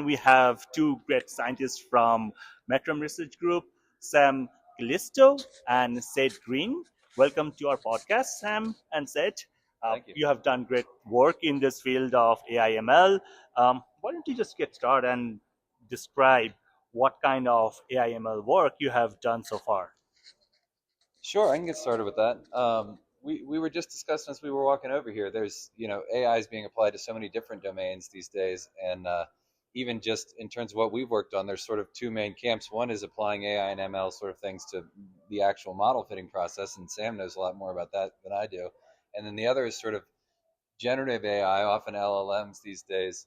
we have two great scientists from Metworkx Research Group, Sam Callisto and Seth Green. Welcome to our podcast, Sam and Seth. Thank you. You have done great work in this field of AI/ML. Why don't you just get started and describe what kind of AI/ML work you have done so far? Sure, I can get started with that. We were just discussing as we were walking over here. There's, AI is being applied to so many different domains these days, and even just in terms of what we've worked on, there's sort of two main camps. One is applying AI and ML sort of things to the actual model fitting process, and Sam knows a lot more about that than I do. And then the other is sort of generative AI, often LLMs these days,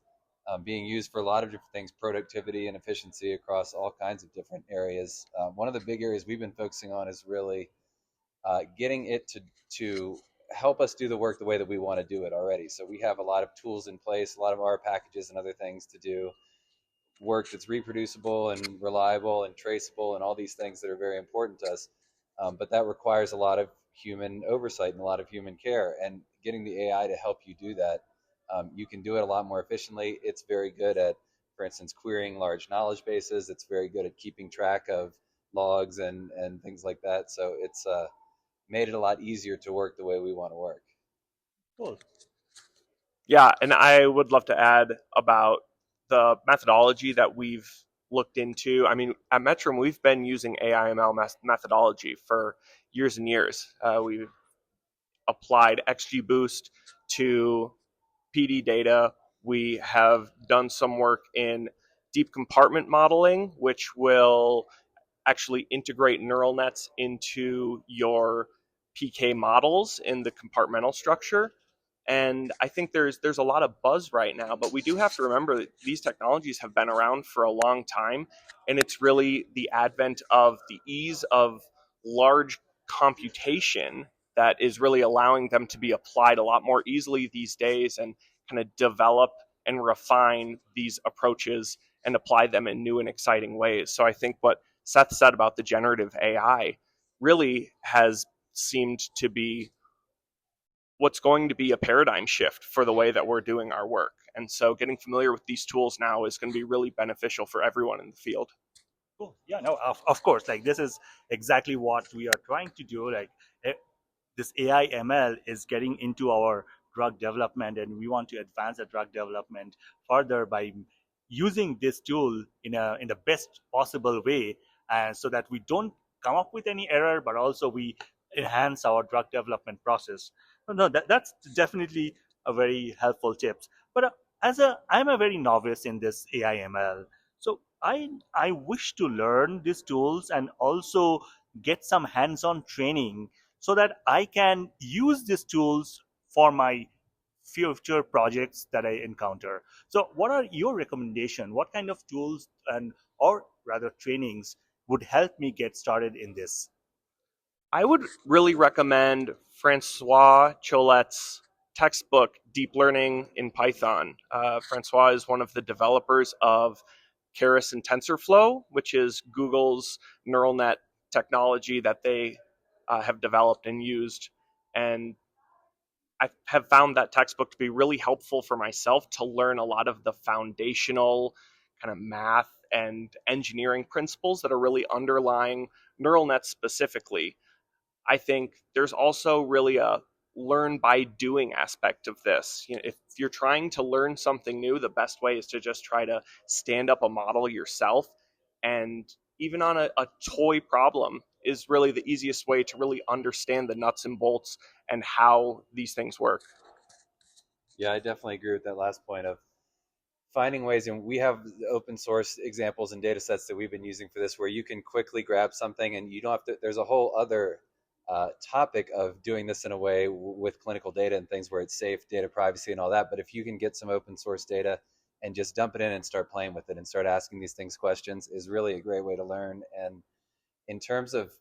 being used for a lot of different things, productivity and efficiency across all kinds of different areas. One of the big areas we've been focusing on is really getting it to help us do the work the way that we want to do it already. So we have a lot of tools in place, a lot of R packages and other things to do work that's reproducible and reliable and traceable and all these things that are very important to us. But that requires a lot of human oversight and a lot of human care. And getting the AI to help you do that, you can do it a lot more efficiently. It's very good at, for instance, querying large knowledge bases. It's very good at keeping track of logs and things like that. So it's made it a lot easier to work the way we want to work. Cool. Yeah, and I would love to add about the methodology that we've looked into. I mean, at Metrum, we've been using AI/ML methodology for years and years. We've applied XGBoost to PD data. We have done some work in deep compartment modeling, which will actually integrate neural nets into your PK models in the compartmental structure. And I think there's a lot of buzz right now, but we do have to remember that these technologies have been around for a long time, and it's really the advent of the ease of large computation that is really allowing them to be applied a lot more easily these days and kind of develop and refine these approaches and apply them in new and exciting ways. So I think what Seth said about the generative AI really has seemed to be what's going to be a paradigm shift for the way that we're doing our work. And so getting familiar with these tools now is going to be really beneficial for everyone in the field. Cool. Yeah, no, of course. Like this is exactly what we are trying to do. Like eh, this AI/ML is getting into our drug development, and we want to advance the drug development further by using this tool in the best possible way, and so that we don't come up with any error, but also we enhance our drug development process. No, that's definitely a very helpful tips. But I'm a very novice in this AI/ML, so I wish to learn these tools and also get some hands-on training so that I can use these tools for my future projects that I encounter. So what are your recommendations? What kind of tools and or rather trainings would help me get started in this? I would really recommend Francois Cholet's textbook, Deep Learning in Python. Francois is one of the developers of Keras and TensorFlow, which is Google's neural net technology that they have developed and used. And I have found that textbook to be really helpful for myself to learn a lot of the foundational kind of math and engineering principles that are really underlying neural nets specifically. I think there's also really a learn by doing aspect of this. You know, if you're trying to learn something new, the best way is to just try to stand up a model yourself. And even on a toy problem is really the easiest way to really understand the nuts and bolts and how these things work. Yeah, I definitely agree with that last point of finding ways, and we have open source examples and data sets that we've been using for this where you can quickly grab something and you don't have to, there's a whole other topic of doing this in a way with clinical data and things where it's safe, data privacy and all that. But if you can get some open source data and just dump it in and start playing with it and start asking these things questions is really a great way to learn. And in terms of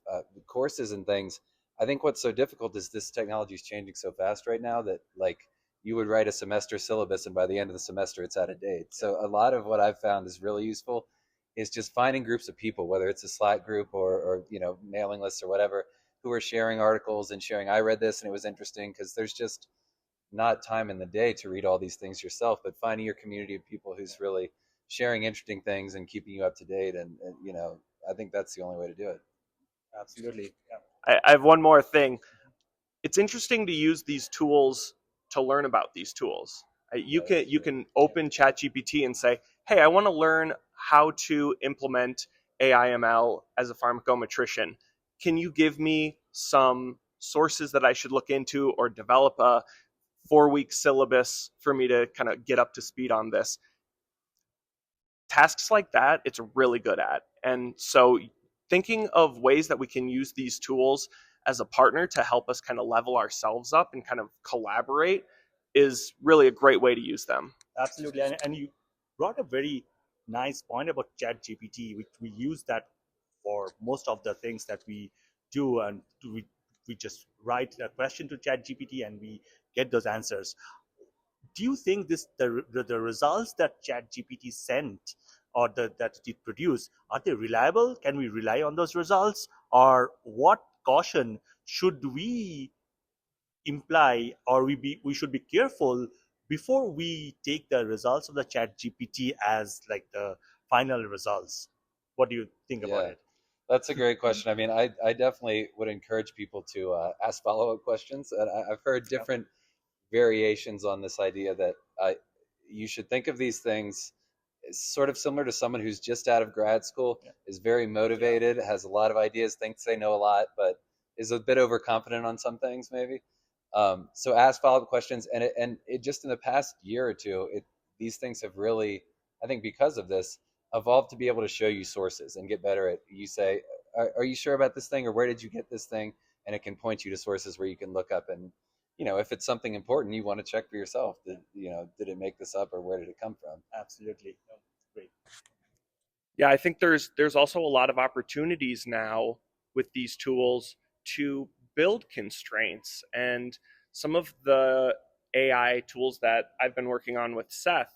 courses and things, I think what's so difficult is this technology is changing so fast right now that like you would write a semester syllabus and by the end of the semester it's out of date. So a lot of what I've found is really useful is just finding groups of people, whether it's a Slack group or mailing lists or whatever, who are sharing articles and sharing, I read this and it was interesting, because there's just not time in the day to read all these things yourself, but finding your community of people who's really sharing interesting things and keeping you up to date. And I think that's the only way to do it. Absolutely. Yeah. I have one more thing. It's interesting to use these tools to learn about these tools. You That is can you true. can open ChatGPT and say, "Hey, I want to learn how to implement AIML as a pharmacometrician. Can you give me some sources that I should look into, or develop a 4-week syllabus for me to kind of get up to speed on this?" Tasks like that, it's really good at. And so thinking of ways that we can use these tools as a partner to help us kind of level ourselves up and kind of collaborate is really a great way to use them. Absolutely. And you brought a very nice point about Chat GPT, which we use that for most of the things that we do. And we just write a question to Chat GPT and we get those answers. Do you think the results that Chat GPT sent or that it produced, are they reliable? Can we rely on those results? Or what caution should we imply, or we should be careful before we take the results of the Chat GPT as like the final results? What do you think about Yeah, it? that's a great question. I mean, I definitely would encourage people to ask follow-up questions. And I've heard Yeah, different variations on this idea that you should think of these things sort of similar to someone who's just out of grad school, yeah, is very motivated, has a lot of ideas, thinks they know a lot, but is a bit overconfident on some things, maybe. So ask follow-up questions, and it just in the past year or two, these things have really, I think, because of this, evolved to be able to show you sources and get better at. You say, are you sure about this thing, or where did you get this thing? And it can point you to sources where you can look up and if it's something important, you want to check for yourself. Did it make this up or where did it come from? absolutely. No, great. Yeah, I think there's also a lot of opportunities now with these tools to build constraints. And some of the AI tools that I've been working on with Seth,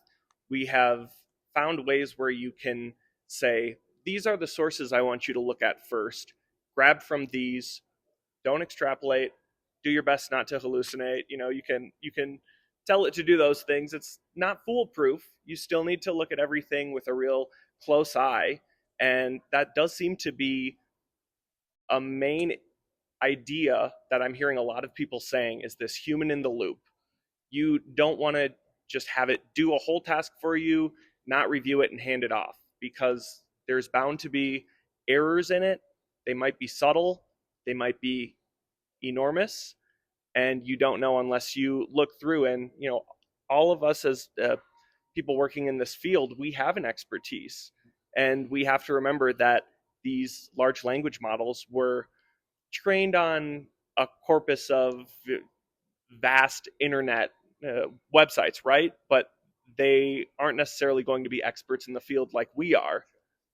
we have found ways where you can say, these are the sources I want you to look at first. Grab from these, don't extrapolate, do your best not to hallucinate. You can tell it to do those things. It's not foolproof. You still need to look at everything with a real close eye, and that does seem to be a main idea that I'm hearing a lot of people saying, is this human in the loop. You don't want to just have it do a whole task for you, not review it and hand it off, because there's bound to be errors in it. They might be subtle, they might be enormous, and you don't know unless you look through. And all of us as people working in this field, we have an expertise, and we have to remember that these large language models were trained on a corpus of vast internet websites, right? But they aren't necessarily going to be experts in the field like we are.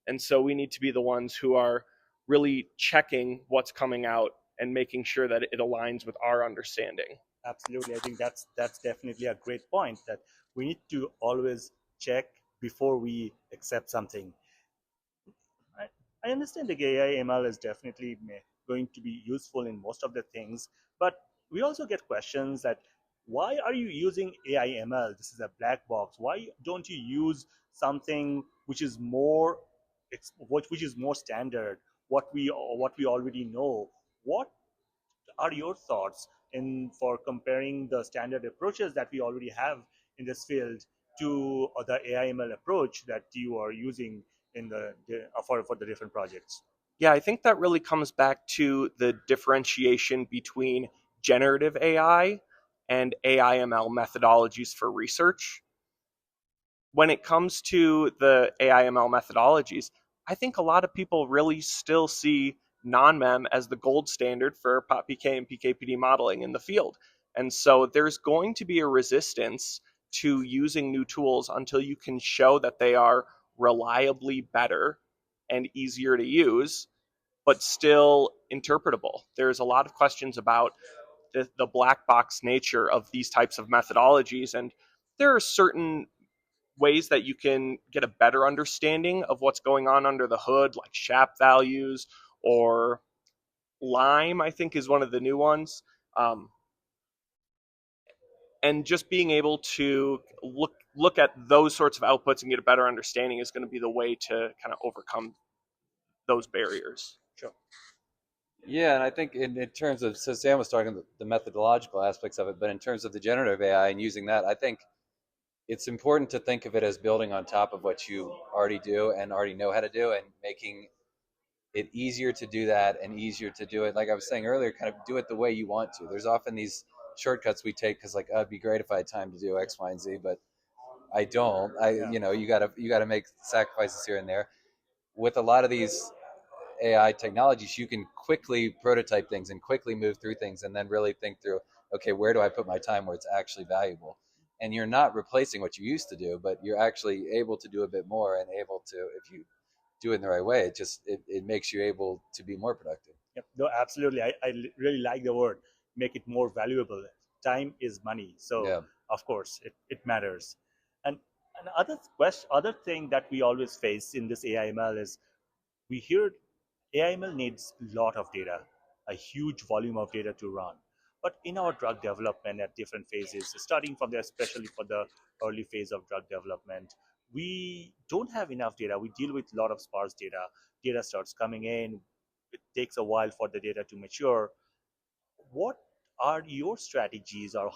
And so we need to be the ones who are really checking what's coming out and making sure that it aligns with our understanding. Absolutely. I think that's definitely a great point, that we need to always check before we accept something. I, I understand the AI ML is definitely going to be useful in most of the things, but we also get questions that why are you using AI ML? This is a black box. Why don't you use something which is more which is more standard? What we already know. What are your thoughts in for comparing the standard approaches that we already have in this field to the AIML approach that you are using in for the different projects? Yeah, I think that really comes back to the differentiation between generative AI and AIML methodologies for research. When it comes to the AIML methodologies, I think a lot of people really still see non-mem as the gold standard for POP-PK and PKPD modeling in the field. And so there's going to be a resistance to using new tools until you can show that they are reliably better and easier to use, but still interpretable. There's a lot of questions about the black box nature of these types of methodologies, and there are certain ways that you can get a better understanding of what's going on under the hood, like SHAP values or Lime, I think is one of the new ones. Um, and just being able to look at those sorts of outputs and get a better understanding is going to be the way to kind of overcome those barriers. Sure. Yeah, and I think in terms of, so Sam was talking the methodological aspects of it, but in terms of the generative AI and using that, I think it's important to think of it as building on top of what you already do and already know how to do, and making it easier to do that and easier to do it. Like I was saying earlier, kind of do it the way you want to. There's often these shortcuts we take because, like, oh, it'd be great if I had time to do X, Y, and Z, but I don't. Yeah. You gotta make sacrifices here and there. With a lot of these AI technologies, you can quickly prototype things and quickly move through things, and then really think through, okay, where do I put my time where it's actually valuable? And you're not replacing what you used to do, but you're actually able to do a bit more, and able to, if you do it in the right way, it makes you able to be more productive. Yep. No, absolutely. I really like the word, make it more valuable. Time is money. So, Yeah. of course, it matters. And other thing that we always face in this AIML is we hear AIML needs a lot of data, a huge volume of data to run. But in our drug development at different phases, starting from there, especially for the early phase of drug development, we don't have enough data. We deal with a lot of sparse data. Data starts coming in. It takes a while for the data to mature. What are your strategies, or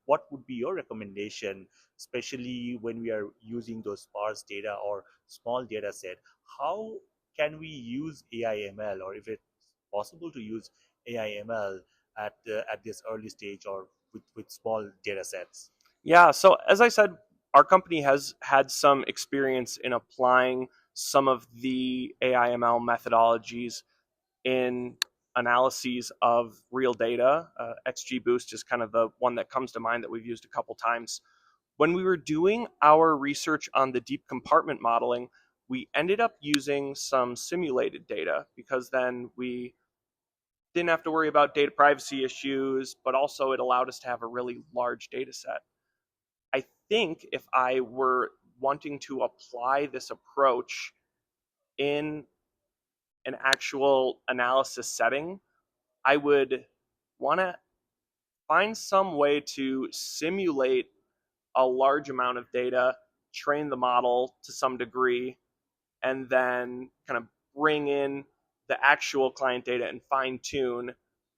what would be your recommendation, especially when we are using those sparse data or small data set? How can we use AIML, or if it's possible to use AIML at this early stage, or with small data sets? Yeah, so as I said, our company has had some experience in applying some of the AIML methodologies in analyses of real data. XGBoost is kind of the one that comes to mind that we've used a couple times. When we were doing our research on the deep compartment modeling, we ended up using some simulated data, because then we didn't have to worry about data privacy issues, but also it allowed us to have a really large data set. I think if I were wanting to apply this approach in an actual analysis setting, I would want to find some way to simulate a large amount of data, train the model to some degree, and then kind of bring in the actual client data and fine tune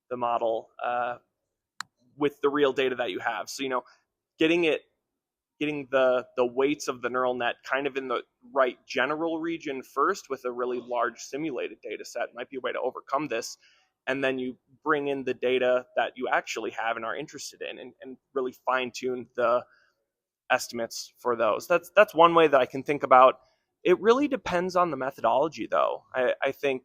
the model with the real data that you have. So, getting it getting the weights of the neural net kind of in the right general region first with a really large simulated data set might be a way to overcome this. And then you bring in the data that you actually have and are interested in, and really fine tune the estimates for those. That's one way that I can think about. It really depends on the methodology, though. I think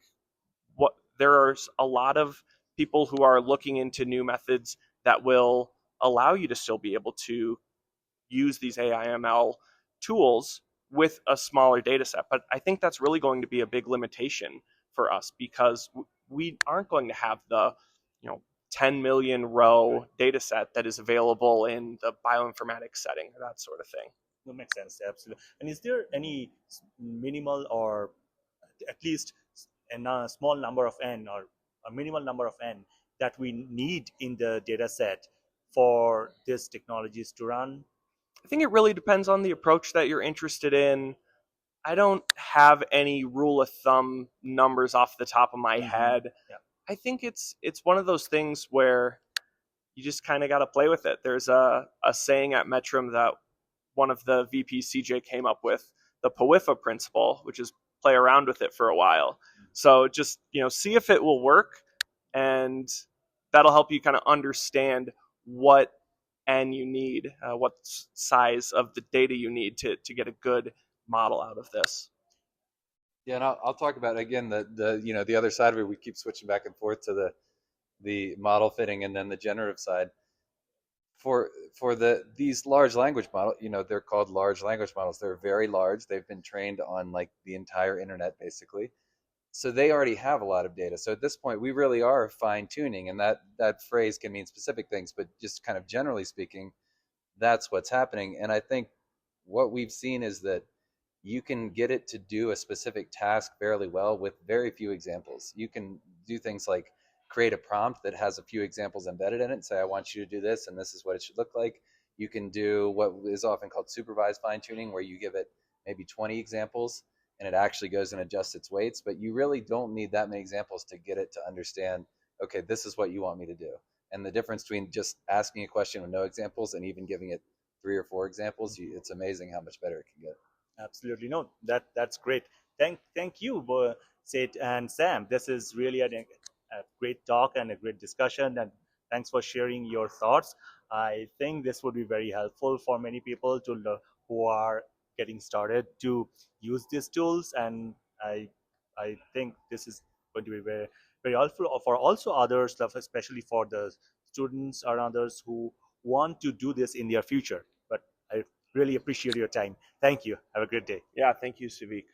there's a lot of people who are looking into new methods that will allow you to still be able to use these AIML tools with a smaller data set. But I think that's really going to be a big limitation for us, because we aren't going to have the 10 million row data set that is available in the bioinformatics setting, or that sort of thing. That makes sense, absolutely. And is there any minimal, or at least a small number of n, or a minimal number of n, that we need in the data set for these technologies to run? I think it really depends on the approach that you're interested in. I don't have any rule of thumb numbers off the top of my head. Yeah. I think it's one of those things where you just kind of got to play with it. There's a saying at Metrum that one of the VPs, CJ, came up with, the PWIFA principle, which is play around with it for a while. So just see if it will work, and that'll help you kind of understand what n you need, what size of the data you need to get a good model out of this. Yeah, and I'll talk about, again, the other side of it. We keep switching back and forth to the model fitting and then the generative side. For these large language models, they're called large language models. They're very large. They've been trained on, like, the entire internet, basically. So they already have a lot of data. So at this point, we really are fine tuning, and that phrase can mean specific things, but just kind of generally speaking, that's what's happening. And I think what we've seen is that you can get it to do a specific task fairly well with very few examples. You can do things like create a prompt that has a few examples embedded in it and say, I want you to do this, and this is what it should look like. You can do what is often called supervised fine tuning, where you give it maybe 20 examples and it actually goes and adjusts its weights. But you really don't need that many examples to get it to understand, okay, this is what you want me to do. And the difference between just asking a question with no examples and even giving it 3 or 4 examples, it's amazing how much better it can get. Absolutely, no, that's great. Thank you, Sid and Sam. This is really a great talk and a great discussion, and thanks for sharing your thoughts. I think this would be very helpful for many people to who are getting started to use these tools, and I think this is going to be very helpful for also others, especially for the students or others who want to do this in their future. But I really appreciate your time. Thank you. Have a great day. Yeah, thank you, Suvik.